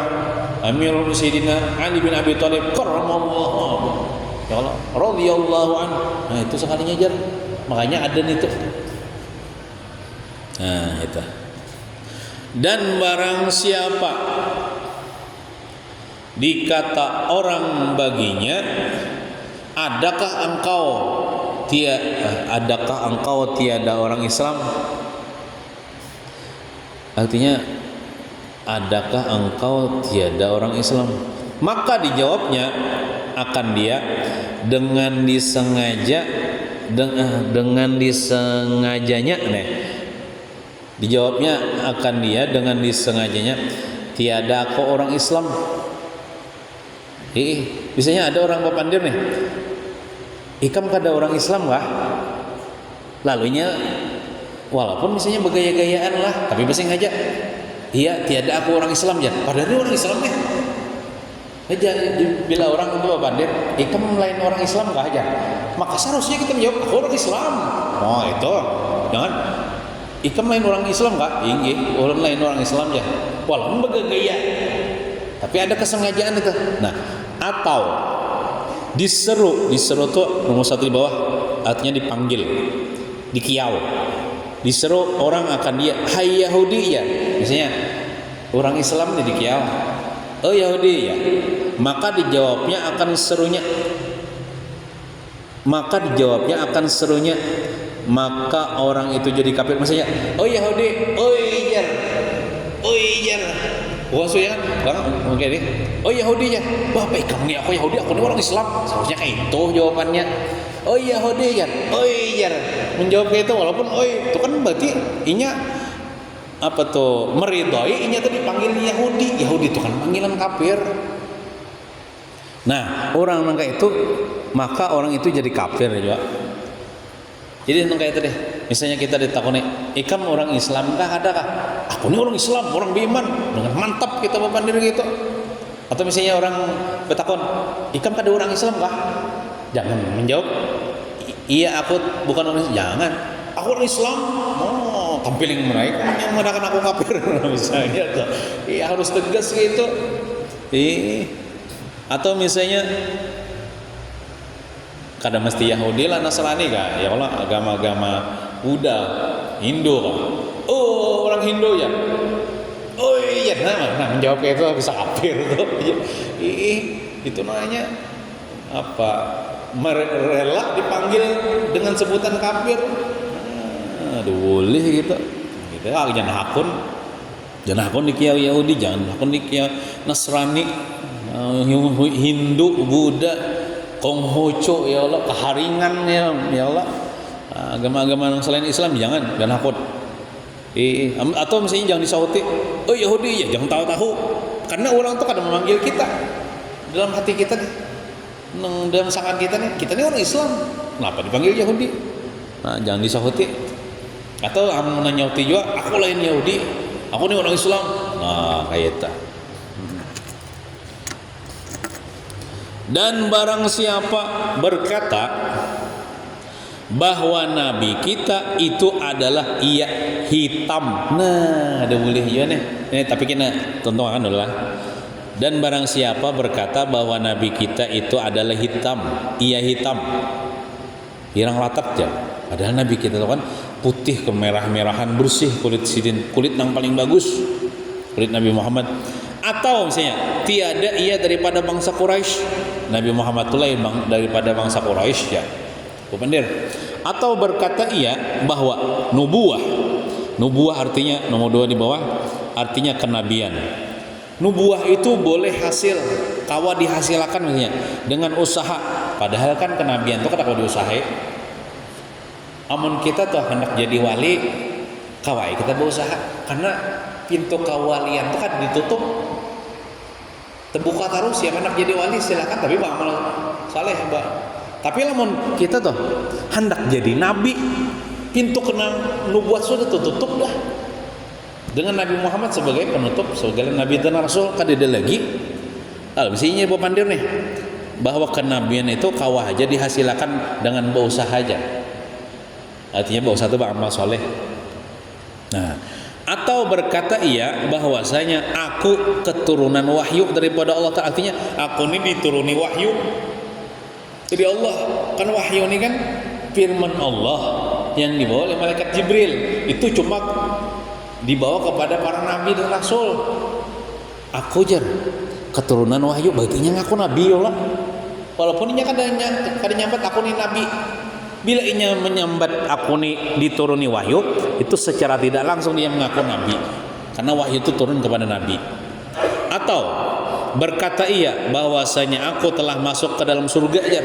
Amirul Sayyidina Ali bin Abi Thalib karramallahu, ya Allah, radhiyallahu anhu. Nah itu sekalinya jar, makanya ada itu. Nah itu. Dan barang siapa dikata orang baginya, adakah engkau tiada orang Islam? Artinya adakah engkau tiada orang Islam? Maka dijawabnya akan dia dengan disengajanya dijawabnya akan dia dengan disengajanya, tiada aku orang Islam. Biasanya ada orang bapandir nih, ikam kada orang Islam kah? Lalunya walaupun misalnya bergaya-gayaan lah, tapi pasti ngajak, iya tiada aku orang Islam ya, padahal dia orang Islam nih. Aja bila orang itu bandir, ikam lain orang Islam nggak aja, maka seharusnya kita menjawab aku orang Islam. Oh itu, jangan ikam lain orang Islam nggak? Ingin orang lain orang Islam ya, walaupun bergaya, tapi ada kesengajaan itu. Nah, atau diseru tuh nomor 1 di bawah, artinya dipanggil, dikiau, diseru orang akan dia, hai Yahudi ya, misalnya orang Islam nih dikiau, oh Yahudi ya, maka dijawabnya akan serunya, maka orang itu jadi kafir. Misalnya, oh Yahudi, oh ijar, wasu ya kan, oke deh, oh Yahudi ya, wah baik kamu nih, aku Yahudi, aku nih orang Islam, seharusnya kayak itu jawabannya. Oh Yahudi ya, oh ijar, menjawab kayak itu, walaupun oh itu kan berarti inya apa tuh meridhoi, inya tuh dipanggil Yahudi itu kan panggilan kafir. Nah orang kayak itu, maka orang itu jadi kafir juga. Jadi kayak itu deh, misalnya kita ditakoni, ikam orang Islam kah, ada kah? Aku ini orang Islam, orang beriman, dengan mantap kita berpandir gitu. Atau misalnya orang bertakon, ikam ada orang Islam kah? Jangan menjawab, iya aku bukan orang Islam. Jangan, aku orang Islam. Oh, tampilin mereka yang mengatakan aku kafir misalnya tuh. Iya harus tegas gitu. Atau misalnya kada mesti Yahudi lah, Nasrani kah? Ya Allah, agama-agama Buddha, Hindu kah? Oh orang Hindu ya. Oh iya, nah menjawab kayak itu bisa kafir tuh. Itu namanya apa? Rela dipanggil dengan sebutan kafir. Aduh boleh gitu. Gitu jangan hakun dikiau Yahudi, jangan hakun dikiau Nasrani, Hindu, Buddha, Konghucu, ya Allah, keharingan ya Allah, agama-agama selain Islam jangan hakun. Atau misalnya jangan disauti, oh Yahudi ya, jangan tahu-tahu, karena orang tuh kadang memanggil kita dalam hati kita nih, dalam sangan kita nih orang Islam, kenapa dipanggil Yahudi? Nah jangan disauti. Atau menanyauti juga, aku lain Yahudi, aku nih orang Islam. Nah kayak itu. Dan barang siapa berkata bahwa nabi kita itu adalah ia hitam. Nah, ada boleh ya nih. Ini tapi kita tontonkan dulu lah. Dan barang siapa berkata bahwa nabi kita itu adalah hitam, ia hitam. Hirang latak aja. Padahal nabi kita itu kan putih kemerah-merahan, bersih, kulit yang paling bagus. Kulit Nabi Muhammad. Atau misalnya tiada ia daripada bangsa Quraisy, Nabi Muhammad itu lain daripada bangsa Quraisy ya. Pendir. Atau berkata ia bahwa nubuah artinya nomor 2 di bawah, artinya kenabian. Nubuah itu boleh hasil kawa dihasilkan misalnya dengan usaha, padahal kan kenabian itu kada kawa diusahakan. Amun kita tuh hendak jadi wali, kawai kita berusaha, karena pintu kawalian itu kan ditutup, terbuka terus ya hendak jadi wali silakan, tapi beramal saleh mbak. Tapi lamun kita tuh hendak jadi nabi, pintu kena nubuat sudah tutup dah dengan Nabi Muhammad sebagai penutup, sebagai nabi dan rasul. Kan ada lagi misalnya Bapak Pandir nih, bahwa kenabian itu kawah aja dihasilkan dengan berusaha aja, artinya berusaha itu beramal soleh. Nah, atau berkata ia bahwasanya aku keturunan wahyu daripada Allah Ta'ala, artinya aku ini dituruni wahyu dari Allah. Kan wahyu ini kan firman Allah yang dibawa oleh malaikat Jibril, itu cuma dibawa kepada para nabi dan rasul. Aku jar keturunan wahyu, berarti ngaku nabi Allah, walaupun inya kada nyambat aku nih nabi. Bila inya menyambat aku nih dituruni wahyu, itu secara tidak langsung dia mengaku nabi, karena wahyu itu turun kepada nabi. Atau berkata ia bahwasanya aku telah masuk ke dalam surga aja.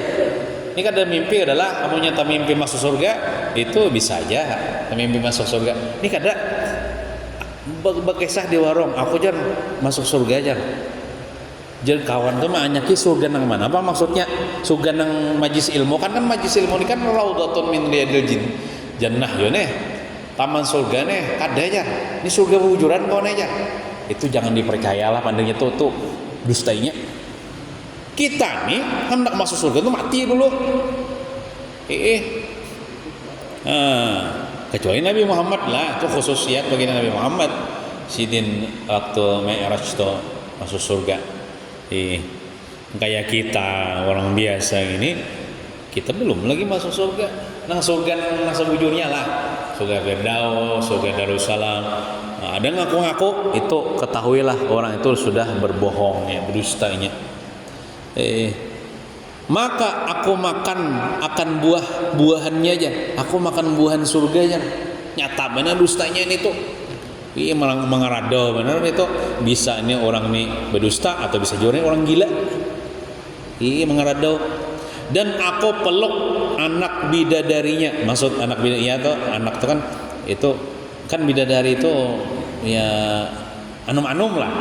Ini kan ada mimpi adalah kamu nyata mimpi masuk surga, itu bisa aja mimpi masuk surga. Ini kada berkisah di warung, aku jar masuk surga aja. Jadi kawan tuh mah anyaki surga nang mana? Apa maksudnya? Surga nang majlis ilmu kan majlis ilmu ini kan raudhatun min riyadil jannah yo neh. taman surga nih ada aja, ini surga wujudan kau aja, itu jangan dipercayalah pandangnya tuh dustainya. Kita nih hendak masuk surga tuh mati dulu. Kecuali Nabi Muhammad lah, itu khususiat bagi Nabi Muhammad. Sidin waktu Mi'raj tuh masuk surga. Kayak kita orang biasa ini, kita belum lagi masuk surga. Nah surga masa bujurnya lah, surga Firdaus, surga Darussalam. Nah, ada ngaku-ngaku, itu ketahuilah orang itu sudah berbohong ya, berdustanya. Maka aku makan akan buah-buahannya aja. Aku makan buahan surga aja. Nyata benar dustanya ini tuh. Iya mengarado benar itu. Bisa ini orang ini berdusta atau bisa juga orang gila. Iya mengarado. Dan aku peluk anak bidadarinya. Maksud anak bidadarinya tuh anak itu kan bidadari itu ya anum-anum lah.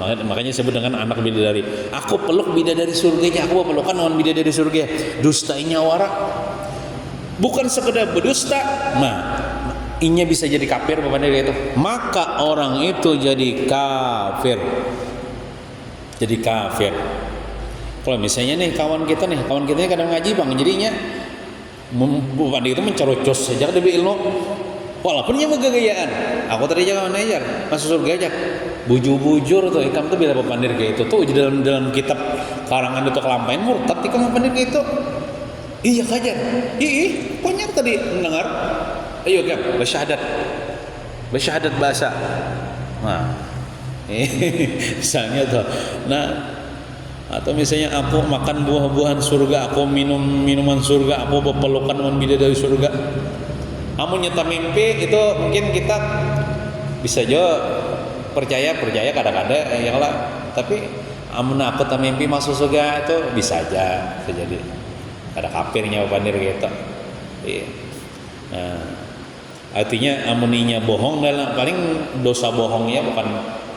Makanya disebut dengan anak bidadari. Aku peluk bidadari surganya, aku pelukan lawan bidadari surga. Dustainya warak. Bukan sekedar berdusta, inya bisa jadi kafir bapak dari itu. Maka orang itu jadi kafir. Jadi kafir. Kalau misalnya nih kawan kita kadang ngaji bang, jadinya bapak itu mencerocos saja dari ilmu. Walaupun dia megagayaan, aku tadi jangan ajar masuk surga aja. Bujur-bujur tuh ikam tuh bila berpandir kayak itu tuh dalam kitab karangan itu kelampain murtad ikam berpandir kayak itu. Iya kajar. Banyak tadi mendengar. Ayo kam bersyahadat bahasa. Nah, misalnya tuh. Nah, atau misalnya aku makan buah-buahan surga, aku minum minuman surga, aku berpelukan dengan bidadari surga. Amun nyata mimpi itu mungkin kita bisa aja percaya kadang-kadang ya lah, tapi amun aku tak mimpi masuk surga itu bisa jadi ada kafirnya pandir gitu. Nah, artinya amuninya bohong dalam paling dosa bohongnya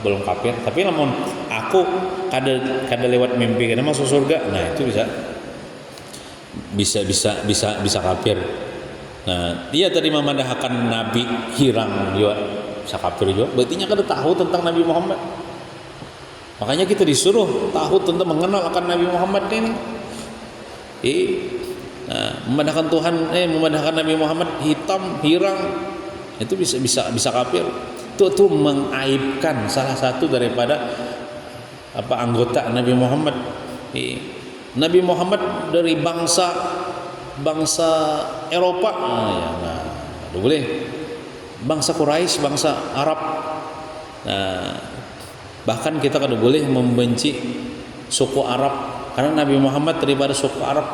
belum kafir, tapi namun aku kada lewat mimpi kada masuk surga, nah itu bisa kafir. Nah, dia tadi memandahkan Nabi hirang juga bisa kafir juga. Berarti kada tahu tentang Nabi Muhammad. Makanya kita disuruh tahu tentang mengenal akan Nabi Muhammad ini. Memandahkan memandahkan Nabi Muhammad hitam, hirang, itu bisa kafir. Itu mengaibkan salah satu daripada anggota Nabi Muhammad. Nabi Muhammad dari bangsa Eropa, boleh. Bangsa Quraisy, bangsa Arab. Nah, bahkan kita kada boleh membenci suku Arab karena Nabi Muhammad daripada suku Arab.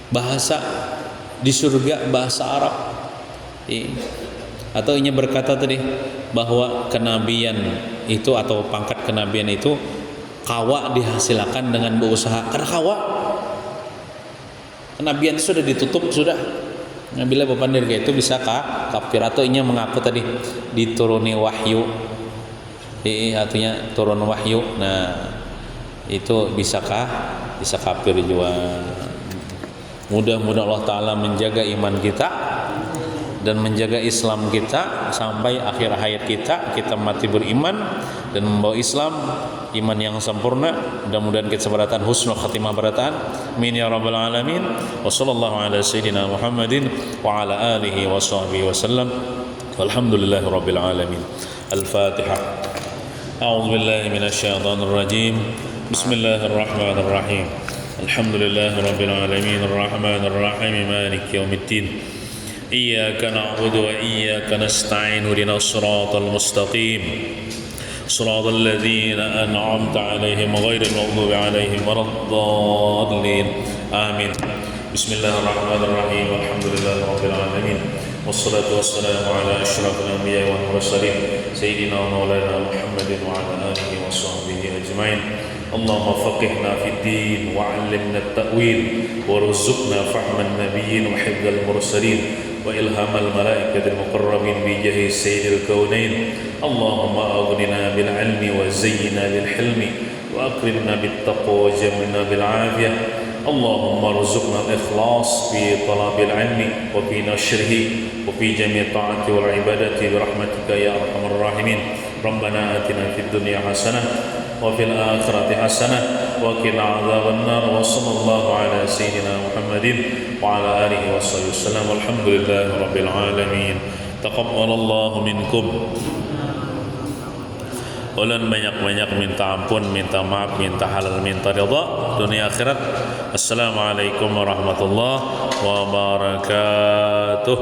Bahasa di surga bahasa Arab. Atau inya berkata tadi bahwa kenabian itu atau pangkat kenabian itu kawa dihasilkan dengan berusaha. Karena kawa kenabian itu sudah ditutup sudah. Nah, bila berpandir kayak itu bisa kafir atau inya mengaku tadi dituruni wahyu. Artinya turun wahyu. Nah, itu bisa kafir juga. Mudah-mudahan Allah Ta'ala menjaga iman kita dan menjaga Islam kita sampai akhir hayat kita mati beriman dan membawa Islam iman yang sempurna. Mudah-mudahan kita sebaratan husnul khatimah barataan. Amin ya rabbal alamin. Wa sallallahu ala sayyidina Muhammadin wa ala alihi wa sahbihi wasallam. Walhamdulillahi rabbil alamin. Al-Fatihah. A'udzu billahi minasy syaithanir rajim. Bismillahirrahmanirrahim. Alhamdulillahi rabbil alamin. Arrahmanir rahim. Maliki yaumiddin. إياك نعبد وإياك نستعين اهدنا الصراط المستقيم صراط الذين أنعمت عليهم غير المغضوب عليهم ولا الضالين آمين بسم الله الرحمن الرحيم الحمد لله رب العالمين والصلاة والسلام على أشرف الأنبياء والمرسلين سيدنا ومولانا محمد وعلى آله وصحبه أجمعين اللهم فقهنا في الدين وعلمنا التأويل وارزقنا فهم النبيين وحفظ المرسلين وإلهام الملائكة المقربين بجاه سيد الكونين اللهم أغننا بالعلم وزينا بالحلم وأكرمنا بالتقوى وجملنا بالعافية اللهم ارزقنا الإخلاص في طلب العلم وفي نشره وفي جميع الطاعات والعبادات برحمتك يا أرحم الراحمين. ربنا آتنا في الدنيا حسنة وفي الآخرة حسنة وقنا عذاب النار. وصلى الله على سيدنا محمد وعلى آله وصحبه وسلم والحمد لله رب العالمين. تقبل الله منكم. Ulun banyak-banyak minta ampun, minta maaf, minta halal, minta ridha dunia akhirat. Assalamualaikum warahmatullahi wabarakatuh.